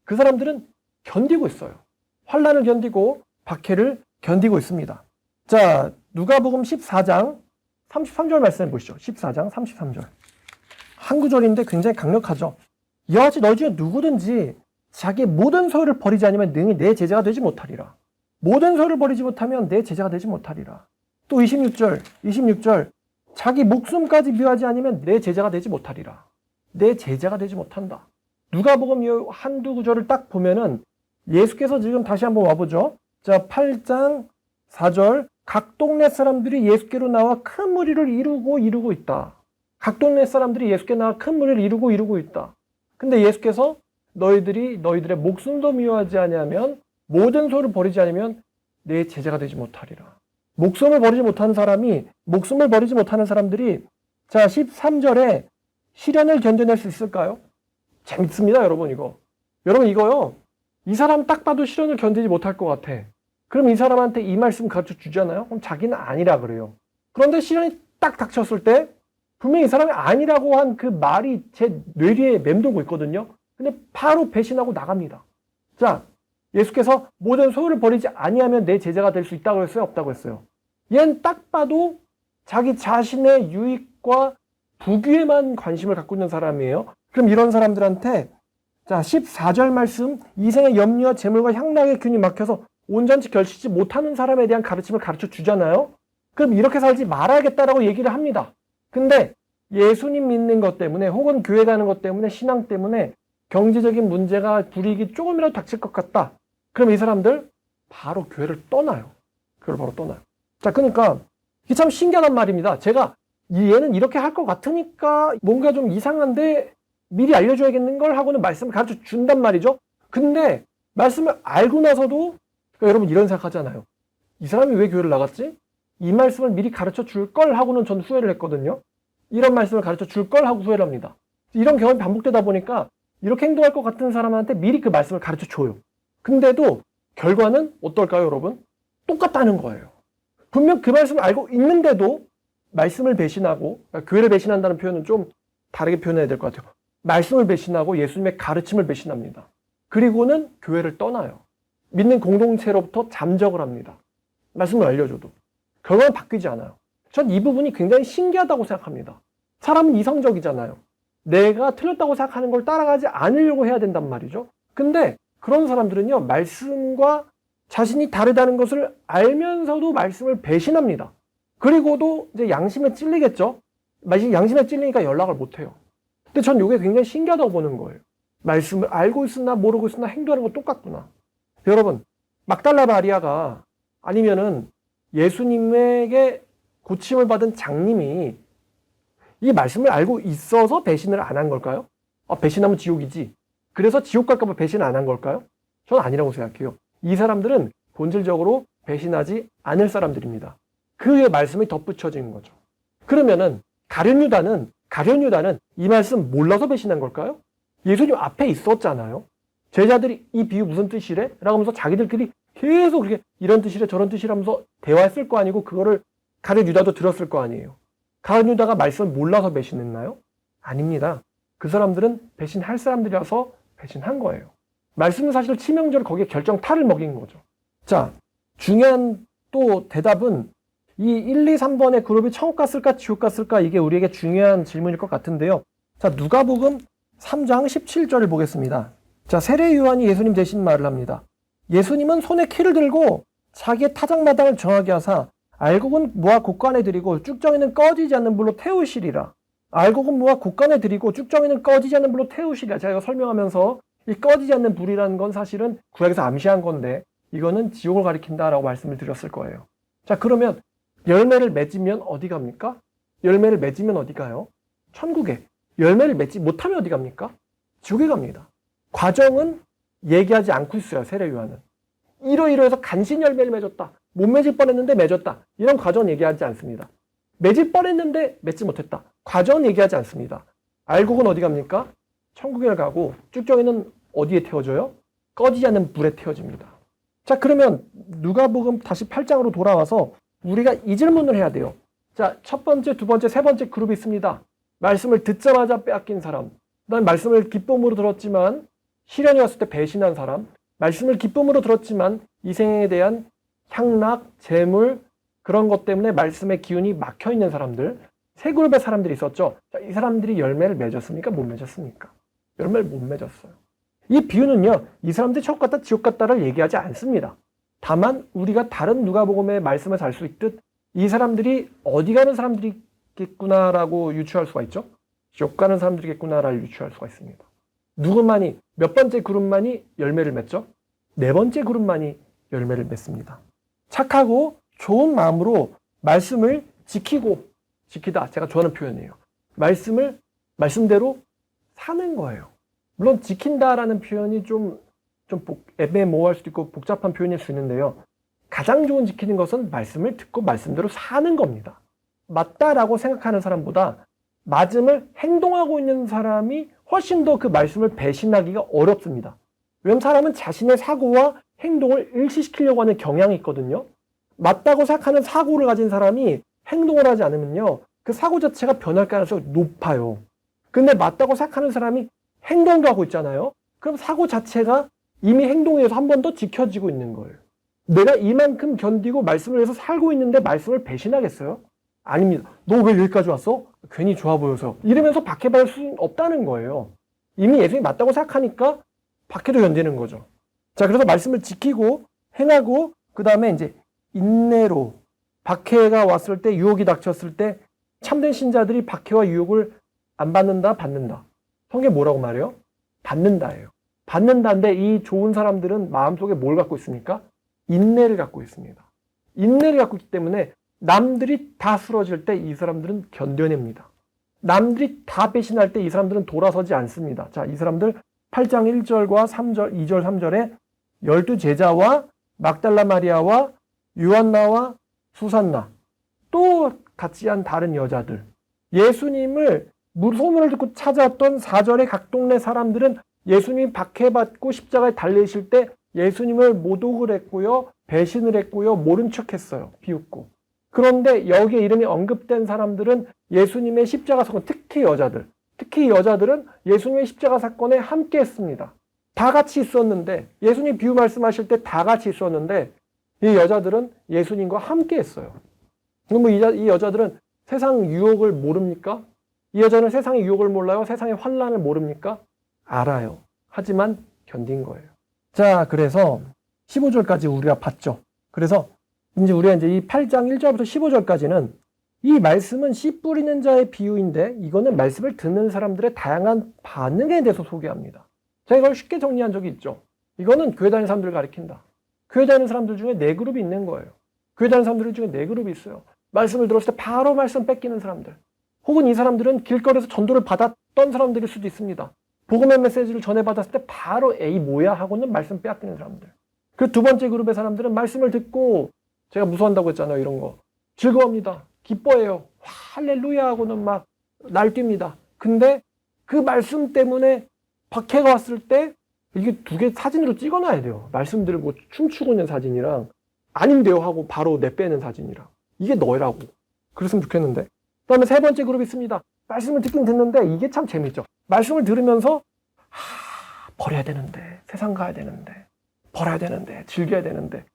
그 사람들은 견디고 있어요. 환란을 견디고 박해를 견디고 있습니다. 자, 누가복음 14장 33절 말씀 보시죠. 14장 33절. 한 구절인데 굉장히 강력하죠. 이와 같이 너희 중에 누구든지 자기의 모든 소유를 버리지 않으면 능히 내 제자가 되지 못하리라. 모든 소유를 버리지 못하면 내 제자가 되지 못하리라. 또 26절. 자기 목숨까지 미워하지 않으면 내 제자가 되지 못하리라. 내 제자가 되지 못한다. 누가복음 이 한두 구절을 딱 보면은 예수께서 지금 다시 한번 와보죠. 자, 8장 4절. 각 동네 사람들이 예수께로 나와 큰 무리를 이루고 있다. 각 동네 사람들이 예수께 나와 큰 무리를 이루고 있다. 근데 예수께서 너희들의 목숨도 미워하지 아니하면 모든 소를 버리지 않으면 내 제자가 되지 못하리라. 목숨을 버리지 못하는 사람들이 자 13절에 시련을 견뎌낼 수 있을까요? 재밌습니다, 여러분 이거. 여러분 이거요. 이 사람 딱 봐도 시련을 견디지 못할 것 같아. 그럼 이 사람한테 이 말씀 가르쳐 주잖아요? 그럼 자기는 아니라 그래요. 그런데 시련이 딱 닥쳤을 때 분명히 이 사람이 아니라고 한 그 말이 제 뇌리에 맴돌고 있거든요. 근데 바로 배신하고 나갑니다. 자, 예수께서 모든 소유를 버리지 아니하면 내 제자가 될 수 있다고 했어요? 없다고 했어요? 얘는 딱 봐도 자기 자신의 유익과 부귀에만 관심을 갖고 있는 사람이에요. 그럼 이런 사람들한테 자 14절 말씀 이생의 염려와 재물과 향락의 균이 막혀서 온전치 결실지 못하는 사람에 대한 가르침을 가르쳐 주잖아요. 그럼 이렇게 살지 말아야겠다라고 얘기를 합니다. 근데 예수님 믿는 것 때문에 혹은 교회 가는 것 때문에 신앙 때문에 경제적인 문제가 불이익이 조금이라도 닥칠 것 같다. 그럼 이 사람들 바로 교회를 떠나요. 자, 그러니까 이게 참 신기하단 말입니다. 제가 얘는 이렇게 할 것 같으니까 뭔가 좀 이상한데 미리 알려줘야겠는 걸 하고는 말씀을 가르쳐 준단 말이죠. 근데 말씀을 알고 나서도 그러니까 여러분 이런 생각하잖아요. 이 사람이 왜 교회를 나갔지? 이 말씀을 미리 가르쳐 줄 걸 하고는 전 후회를 했거든요. 이런 말씀을 가르쳐 줄 걸 하고 후회를 합니다. 이런 경험이 반복되다 보니까 이렇게 행동할 것 같은 사람한테 미리 그 말씀을 가르쳐 줘요. 근데도 결과는 어떨까요, 여러분? 똑같다는 거예요. 분명 그 말씀을 알고 있는데도 말씀을 배신하고, 그러니까 교회를 배신한다는 표현은 좀 다르게 표현해야 될 것 같아요. 말씀을 배신하고 예수님의 가르침을 배신합니다. 그리고는 교회를 떠나요. 믿는 공동체로부터 잠적을 합니다. 말씀을 알려줘도. 결과는 바뀌지 않아요. 전 이 부분이 굉장히 신기하다고 생각합니다. 사람은 이성적이잖아요. 내가 틀렸다고 생각하는 걸 따라가지 않으려고 해야 된단 말이죠. 근데 그런 사람들은요, 말씀과 자신이 다르다는 것을 알면서도 말씀을 배신합니다. 그리고도 이제 양심에 찔리겠죠? 양심에 찔리니까 연락을 못 해요. 근데 전 이게 굉장히 신기하다고 보는 거예요. 말씀을 알고 있으나 모르고 있으나 행동하는 거 똑같구나. 여러분, 막달라 마리아가 아니면은 예수님에게 고침을 받은 장님이 이 말씀을 알고 있어서 배신을 안 한 걸까요? 배신하면 지옥이지. 그래서 지옥 갈까 봐 배신을 안 한 걸까요? 저는 아니라고 생각해요. 이 사람들은 본질적으로 배신하지 않을 사람들입니다. 그의 말씀이 덧붙여진 거죠. 그러면은 가룟유다는 이 말씀 몰라서 배신한 걸까요? 예수님 앞에 있었잖아요. 제자들이 이 비유 무슨 뜻이래? 라고 하면서 자기들끼리 계속 그렇게 이런 뜻이래 저런 뜻이라면서 대화했을 거 아니고 그거를 가룟유다도 들었을 거 아니에요. 가룟유다가 말씀을 몰라서 배신했나요? 아닙니다. 그 사람들은 배신할 사람들이라서 배신한 거예요. 말씀은 사실 치명적으로 거기에 결정타를 먹인 거죠. 자, 중요한 또 대답은 이 1, 2, 3번의 그룹이 천국 갔을까 지옥 갔을까 이게 우리에게 중요한 질문일 것 같은데요. 자, 누가복음 3장 17절을 보겠습니다. 자, 세례 요한이 예수님 대신 말을 합니다. 예수님은 손에 키를 들고 자기의 타작마당을 정하게 하사 알곡은 모아 곳간에 들이고 쭉정이는 꺼지지 않는 불로 태우시리라. 알곡은 모아 곳간에 들이고 쭉정이는 꺼지지 않는 불로 태우시리라. 제가 이거 설명하면서 이 꺼지지 않는 불이라는 건 사실은 구약에서 암시한 건데 이거는 지옥을 가리킨다라고 말씀을 드렸을 거예요. 자, 그러면 열매를 맺으면 어디 갑니까? 열매를 맺으면 어디 가요? 천국에. 열매를 맺지 못하면 어디 갑니까? 지옥에 갑니다. 과정은 얘기하지 않고 있어요. 세례 요한은. 이러이러해서 간신히 열매를 맺었다. 못 맺을 뻔했는데 맺었다. 이런 과정은 얘기하지 않습니다. 맺을 뻔했는데 맺지 못했다. 과정은 얘기하지 않습니다. 알곡은 어디 갑니까? 천국에 가고 쭉정이는 어디에 태워져요? 꺼지지 않는 불에 태워집니다. 자, 그러면 누가복음 다시 8장으로 돌아와서 우리가 이 질문을 해야 돼요. 자, 첫 번째, 두 번째, 세 번째 그룹이 있습니다. 말씀을 듣자마자 빼앗긴 사람, 그다음에 말씀을 기쁨으로 들었지만 시련이 왔을 때 배신한 사람, 말씀을 기쁨으로 들었지만 이 생에 대한 향락, 재물 그런 것 때문에 말씀의 기운이 막혀있는 사람들, 세 그룹의 사람들이 있었죠. 자, 이 사람들이 열매를 맺었습니까? 못 맺었습니까? 열매를 못 맺었어요. 이 비유는요, 이 사람들이 천국 갔다 지옥 갔다를 얘기하지 않습니다. 다만 우리가 다른 누가복음의 말씀을 알 수 있듯 이 사람들이 어디 가는 사람들이겠구나라고 유추할 수가 있죠. 지옥 가는 사람들이겠구나라고 유추할 수가 있습니다. 누구만이 몇 번째 그룹만이 열매를 맺죠? 네 번째 그룹만이 열매를 맺습니다. 착하고 좋은 마음으로 말씀을 지키다. 제가 좋아하는 표현이에요. 말씀대로 사는 거예요. 물론 지킨다라는 표현이 좀 애매모호할 수도 있고 복잡한 표현일 수 있는데요. 가장 좋은 지키는 것은 말씀을 듣고 말씀대로 사는 겁니다. 맞다라고 생각하는 사람보다 맞음을 행동하고 있는 사람이 훨씬 더 그 말씀을 배신하기가 어렵습니다. 왜냐하면 사람은 자신의 사고와 행동을 일치시키려고 하는 경향이 있거든요. 맞다고 생각하는 사고를 가진 사람이 행동을 하지 않으면요, 그 사고 자체가 변할 가능성이 높아요. 근데 맞다고 생각하는 사람이 행동도 하고 있잖아요. 그럼 사고 자체가 이미 행동에 의해서 한 번 더 지켜지고 있는 거예요. 내가 이만큼 견디고 말씀을 위해서 살고 있는데 말씀을 배신하겠어요? 아닙니다. 너 왜 여기까지 왔어? 괜히 좋아 보여서. 이러면서 박해받을 수는 없다는 거예요. 이미 예수님이 맞다고 생각하니까 박해도 견디는 거죠. 자, 그래서 말씀을 지키고 행하고 그 다음에 이제 인내로 박해가 왔을 때, 유혹이 닥쳤을 때 참된 신자들이 박해와 유혹을 안 받는다, 받는다. 성경에 뭐라고 말해요? 받는다예요. 받는다인데 이 좋은 사람들은 마음속에 뭘 갖고 있습니까? 인내를 갖고 있습니다. 인내를 갖고 있기 때문에 남들이 다 쓰러질 때 이 사람들은 견뎌냅니다. 남들이 다 배신할 때 이 사람들은 돌아서지 않습니다. 자, 이 사람들 8장 1절과 3절, 2절, 3절에 12제자와 막달라 마리아와 유한나와 수산나 또 같이 한 다른 여자들, 예수님을 소문을 듣고 찾아왔던 4절의 각 동네 사람들은 예수님이 박해받고 십자가에 달리실 때 예수님을 모독을 했고요, 배신을 했고요, 모른 척했어요. 비웃고. 그런데 여기에 이름이 언급된 사람들은 예수님의 십자가 사건, 특히 여자들은 예수님의 십자가 사건에 함께 했습니다. 다 같이 있었는데, 예수님 비유 말씀하실 때 다 같이 있었는데 이 여자들은 예수님과 함께 했어요. 그럼 이 여자들은 세상 유혹을 모릅니까? 이 여자는 세상의 유혹을 몰라요? 세상의 환난을 모릅니까? 알아요. 하지만 견딘 거예요. 자, 그래서 15절까지 우리가 봤죠. 그래서 이제 우리가 이제 이 8장 1절부터 15절까지는 이 말씀은 씨 뿌리는 자의 비유인데 이거는 말씀을 듣는 사람들의 다양한 반응에 대해서 소개합니다. 제가 이걸 쉽게 정리한 적이 있죠. 이거는 교회 다니는 사람들을 가리킨다. 교회 다니는 사람들 중에 네 그룹이 있는 거예요. 교회 다니는 사람들 중에 네 그룹이 있어요. 말씀을 들었을 때 바로 말씀 뺏기는 사람들. 혹은 이 사람들은 길거리에서 전도를 받았던 사람들일 수도 있습니다. 복음의 메시지를 전해받았을 때 바로 에이 뭐야 하고는 말씀 빼앗기는 사람들. 그 두 번째 그룹의 사람들은 말씀을 듣고 제가 무서워한다고 했잖아요. 이런 거. 즐거워합니다. 기뻐해요. 할렐루야 하고는 막 날뜁니다. 근데 그 말씀 때문에 박해가 왔을 때 이게 두 개 사진으로 찍어놔야 돼요. 말씀 들고 춤추고 있는 사진이랑 아닌데요 하고 바로 내빼는 사진이랑. 이게 너라고. 그랬으면 좋겠는데. 그 다음에 세 번째 그룹이 있습니다. 말씀을 듣긴 듣는데 이게 참 재밌죠. 말씀을 들으면서 버려야 되는데, 세상 가야 되는데, 벌어야 되는데, 즐겨야 되는데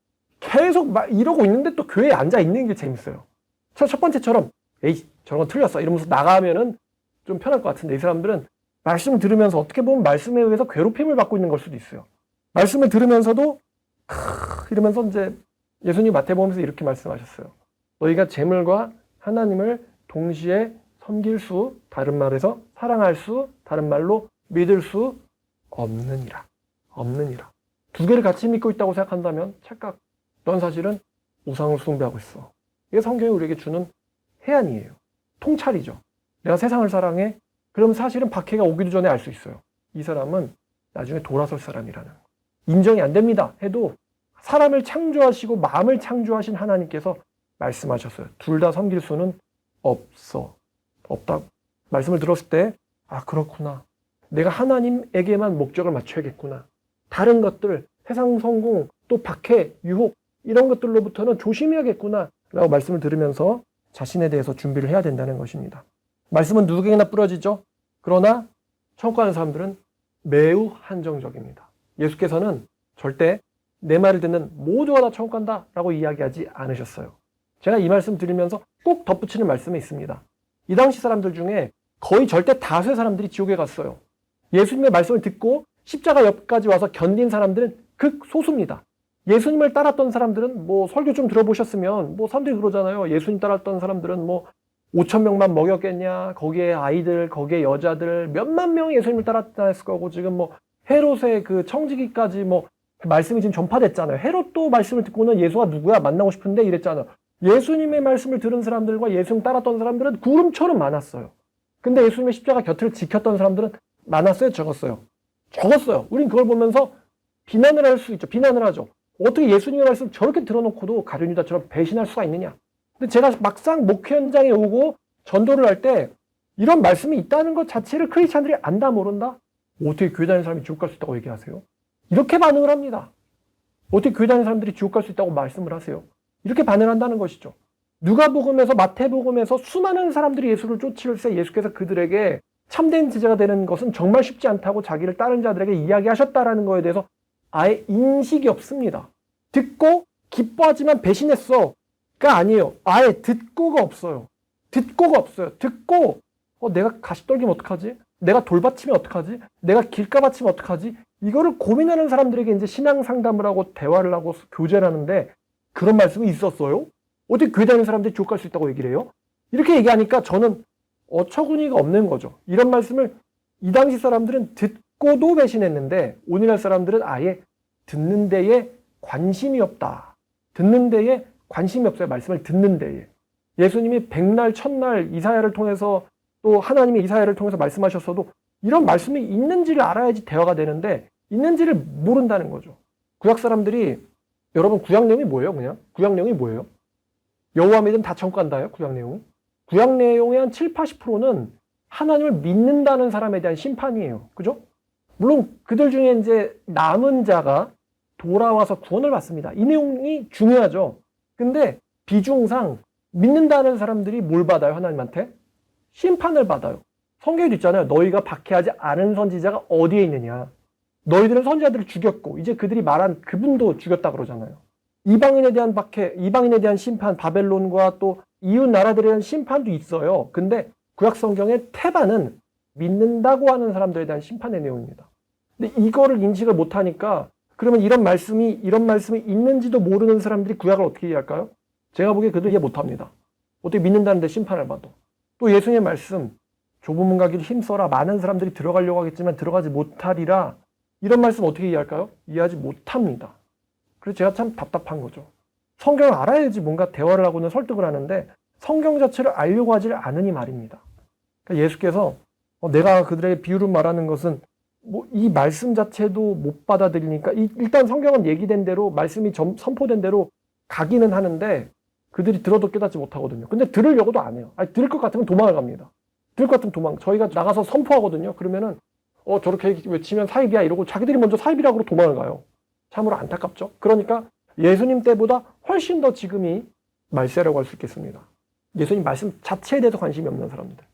계속 막 이러고 있는데 또 교회에 앉아 있는 게 재밌어요. 첫 번째처럼 에이 저런 건 틀렸어 이러면서 나가면은 좀 편할 것 같은데 이 사람들은 말씀을 들으면서 어떻게 보면 말씀에 의해서 괴롭힘을 받고 있는 걸 수도 있어요. 말씀을 들으면서도 이러면서 이제 예수님 마태복음에서 이렇게 말씀하셨어요. 너희가 재물과 하나님을 동시에 섬길 수, 다른 말에서 사랑할 수, 다른 말로 믿을 수 없느니라. 없느니라. 두 개를 같이 믿고 있다고 생각한다면 착각. 넌 사실은 우상을 숭배하고 있어. 이게 성경이 우리에게 주는 해안이에요. 통찰이죠. 내가 세상을 사랑해? 그럼 사실은 박해가 오기도 전에 알 수 있어요. 이 사람은 나중에 돌아설 사람이라는 거. 인정이 안 됩니다 해도 사람을 창조하시고 마음을 창조하신 하나님께서 말씀하셨어요. 둘 다 섬길 수는 없어. 없다. 말씀을 들었을 때 아 그렇구나. 내가 하나님에게만 목적을 맞춰야겠구나. 다른 것들, 세상 성공, 또 박해, 유혹 이런 것들로부터는 조심해야겠구나 라고 말씀을 들으면서 자신에 대해서 준비를 해야 된다는 것입니다. 말씀은 누구에게나 뿌려지죠. 그러나 천국 가는 사람들은 매우 한정적입니다. 예수께서는 절대 내 말을 듣는 모두가 다 천국 간다 라고 이야기하지 않으셨어요. 제가 이 말씀 드리면서 꼭 덧붙이는 말씀이 있습니다. 이 당시 사람들 중에 거의 절대 다수의 사람들이 지옥에 갔어요. 예수님의 말씀을 듣고 십자가 옆까지 와서 견딘 사람들은 극소수입니다. 예수님을 따랐던 사람들은 뭐 설교 좀 들어보셨으면 뭐 사람들이 그러잖아요. 예수님 따랐던 사람들은 뭐 5천 명만 먹였겠냐. 거기에 아이들, 거기에 여자들 몇만 명이 예수님을 따랐다 했을 거고 지금 뭐 헤롯의 그 청지기까지 뭐 말씀이 지금 전파됐잖아요. 헤롯도 말씀을 듣고는 예수가 누구야 만나고 싶은데 이랬잖아요. 예수님의 말씀을 들은 사람들과 예수님 따랐던 사람들은 구름처럼 많았어요. 근데 예수님의 십자가 곁을 지켰던 사람들은 많았어요? 적었어요? 적었어요. 우린 그걸 보면서 비난을 할 수 있죠. 비난을 하죠. 어떻게 예수님의 말씀 저렇게 들어놓고도 가룟유다처럼 배신할 수가 있느냐. 근데 제가 막상 목회 현장에 오고 전도를 할 때 이런 말씀이 있다는 것 자체를 크리스찬들이 안다 모른다? 어떻게 교회 다니는 사람이 지옥 갈 수 있다고 얘기하세요? 이렇게 반응을 합니다. 어떻게 교회 다니는 사람들이 지옥 갈 수 있다고 말씀을 하세요? 이렇게 반응한다는 것이죠. 누가복음에서 마태복음에서 수많은 사람들이 예수를 쫓을 때 예수께서 그들에게 참된 지제가 되는 것은 정말 쉽지 않다고 자기를 따른 자들에게 이야기하셨다라는 거에 대해서 아예 인식이 없습니다. 듣고 기뻐하지만 배신했어가 아니에요. 아예 듣고가 없어요. 듣고가 없어요. 듣고 내가 가시 떨기면 어떡하지? 내가 돌받치면 어떡하지? 내가 길가 받치면 어떡하지? 이거를 고민하는 사람들에게 이제 신앙 상담을 하고 대화를 하고 교제를 하는데 그런 말씀이 있었어요? 어떻게 교회 다니는 사람들이 지옥 갈 수 있다고 얘기를 해요? 이렇게 얘기하니까 저는 어처구니가 없는 거죠. 이런 말씀을 이 당시 사람들은 듣고도 배신했는데 오늘날 사람들은 아예 듣는 데에 관심이 없다. 듣는 데에 관심이 없어요. 말씀을 듣는 데에. 예수님이 백날, 천날 이사야를 통해서 또 하나님의 이사야를 통해서 말씀하셨어도 이런 말씀이 있는지를 알아야지 대화가 되는데 있는지를 모른다는 거죠. 구약 사람들이 여러분 구약 내용이 뭐예요? 그냥 구약 내용이 뭐예요? 여호와 믿으면 다 천국 간다요? 구약 내용이? 구약 내용의 한 7, 80%는 하나님을 믿는다는 사람에 대한 심판이에요. 그죠? 물론 그들 중에 이제 남은 자가 돌아와서 구원을 받습니다. 이 내용이 중요하죠. 근데 비중상 믿는다는 사람들이 뭘 받아요? 하나님한테? 심판을 받아요. 성경에도 있잖아요. 너희가 박해하지 않은 선지자가 어디에 있느냐. 너희들은 선지자들을 죽였고 이제 그들이 말한 그분도 죽였다 그러잖아요. 이방인에 대한 박해, 이방인에 대한 심판, 바벨론과 또 이웃 나라들에 대한 심판도 있어요. 근데 구약 성경의 태반은 믿는다고 하는 사람들에 대한 심판의 내용입니다. 근데 이거를 인식을 못하니까 그러면 이런 말씀이 있는지도 모르는 사람들이 구약을 어떻게 이해할까요? 제가 보기에 그들 이해 못합니다. 어떻게 믿는다는데 심판을 받아. 또 예수님의 말씀, 좁은 문 가기를 힘써라. 많은 사람들이 들어가려고 하겠지만 들어가지 못하리라. 이런 말씀 어떻게 이해할까요? 이해하지 못합니다. 그래서 제가 참 답답한 거죠. 성경을 알아야지 뭔가 대화를 하고는 설득을 하는데 성경 자체를 알려고 하지 않으니 말입니다. 그러니까 예수께서 내가 그들에게 비유를 말하는 것은 뭐 이 말씀 자체도 못 받아들이니까 일단 성경은 얘기된 대로 말씀이 선포된 대로 가기는 하는데 그들이 들어도 깨닫지 못하거든요. 근데 들으려고도 안 해요. 아니, 들을 것 같으면 도망을 갑니다. 들을 것 같으면 저희가 나가서 선포하거든요. 그러면은 저렇게 외치면 사입이야 이러고 자기들이 먼저 사입이라고 그러고 도망을 가요. 참으로 안타깝죠. 그러니까 예수님 때보다 훨씬 더 지금이 말세라고 할 수 있겠습니다. 예수님 말씀 자체에 대해서 관심이 없는 사람들.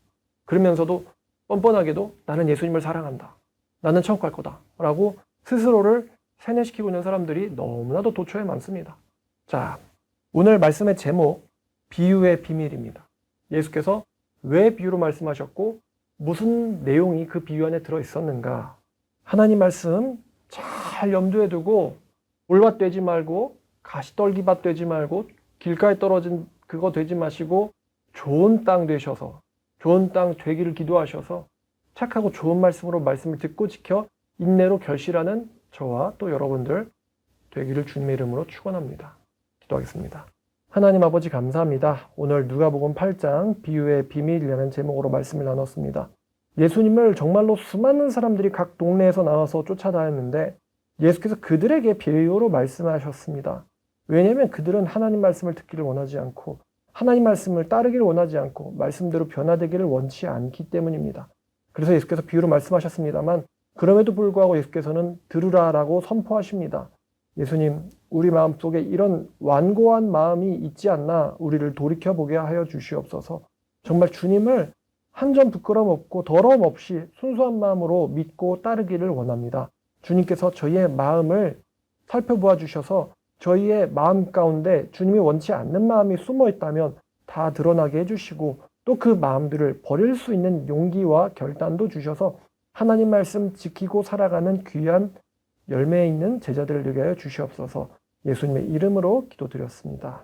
그러면서도 뻔뻔하게도 나는 예수님을 사랑한다. 나는 천국 갈 거다. 라고 스스로를 세뇌시키고 있는 사람들이 너무나도 도처에 많습니다. 자, 오늘 말씀의 제목, 비유의 비밀입니다. 예수께서 왜 비유로 말씀하셨고 무슨 내용이 그 비유 안에 들어있었는가. 하나님 말씀 잘 염두에 두고 올밭 되지 말고 가시떨기밭 되지 말고 길가에 떨어진 그거 되지 마시고 좋은 땅 되셔서 좋은 땅 되기를 기도하셔서 착하고 좋은 말씀으로 말씀을 듣고 지켜 인내로 결실하는 저와 또 여러분들 되기를 주님의 이름으로 축원합니다. 기도하겠습니다. 하나님 아버지 감사합니다. 오늘 누가복음 8장 비유의 비밀이라는 제목으로 말씀을 나눴습니다. 예수님을 정말로 수많은 사람들이 각 동네에서 나와서 쫓아다녔는데 예수께서 그들에게 비유로 말씀하셨습니다. 왜냐하면 그들은 하나님 말씀을 듣기를 원하지 않고 하나님 말씀을 따르기를 원하지 않고 말씀대로 변화되기를 원치 않기 때문입니다. 그래서 예수께서 비유로 말씀하셨습니다만 그럼에도 불구하고 예수께서는 들으라라고 선포하십니다. 예수님, 우리 마음속에 이런 완고한 마음이 있지 않나 우리를 돌이켜보게 하여 주시옵소서. 정말 주님을 한 점 부끄럼 없고 더러움 없이 순수한 마음으로 믿고 따르기를 원합니다. 주님께서 저희의 마음을 살펴보아 주셔서 저희의 마음 가운데 주님이 원치 않는 마음이 숨어 있다면 다 드러나게 해주시고 또 그 마음들을 버릴 수 있는 용기와 결단도 주셔서 하나님 말씀 지키고 살아가는 귀한 열매 있는 제자들을 되게 하여 주시옵소서. 예수님의 이름으로 기도드렸습니다.